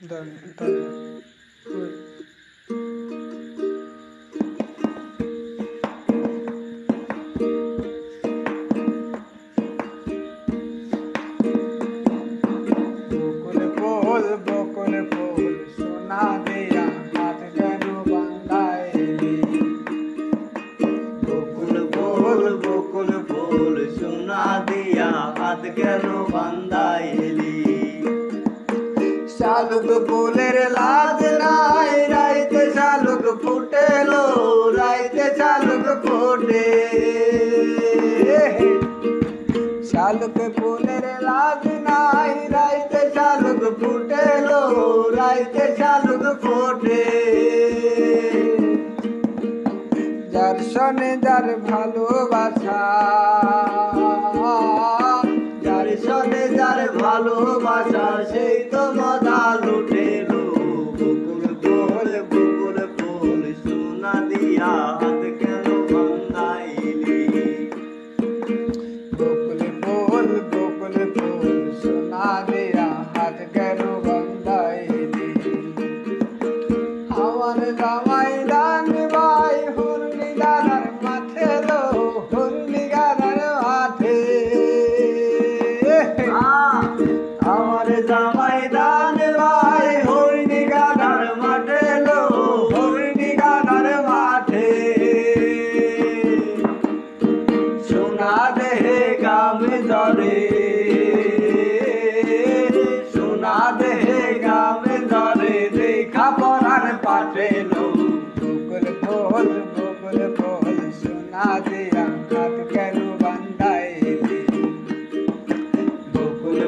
Done, done. Good. বকুল ফুল সোনা দিয়া হাত কেন বান্ধাইলি বকুল ফুল সোনা দিয়া হাত কেন বান্ধাইলি শালুক ফুলের লাজ নাই রাইতে শালুক ফুটেলো রাইতে শালুক ফুটে শালুক ফুলের লাজ নাই রাইতে শালুক ফুটেলো রাইতে শালুক ফোটে যার সনে যার ভালোবাসা যার সনে যার ভালোবাসা সেই তো মজা লুটেলো বকুল ফুল সোনা দিয়া হাত কেন বান্ধাইলি বকুল ফুল সোনা দিয়া হাত কেন বান্ধাইলি আমার জামাই দান ভাই হুরনি গানার মাঠে লো হুরনি গানার মাঠে আমার জামাই দান ভাই হরিণী গানার মাঠে লো হুরনি গানার মাঠে সোনা দেহে গামে ধরে সোনা দেহে গামে ধরে দেখা পরার পাঠে লো বকুল ফুল সোনা দিয়া হাত কেন বান্ধাইলি বকুল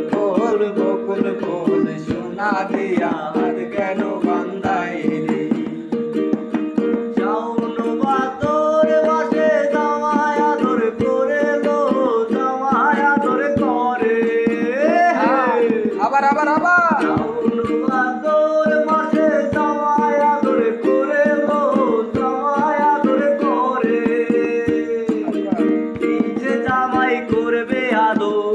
ফুল সোনা দিয়া হাত কেন বান্ধাইলি শাওন বাতর বাসে জামাই আদর করে লো জামাই আদর করে আবার শাওন বাতর মাসে জামাই আদর করে লো জামাই আদর করে ইচ্ছে জামাই করবে আদর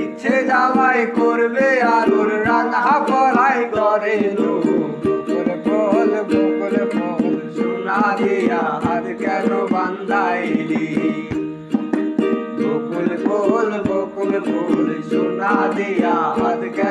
ইচ্ছে জামাই করবে আদর রান্না করাই করে লো বকুল ফুল সোনা দিয়া হাত কেন বান্ধাইলি বকুল ফুল সোনা দিয়া হাত কেন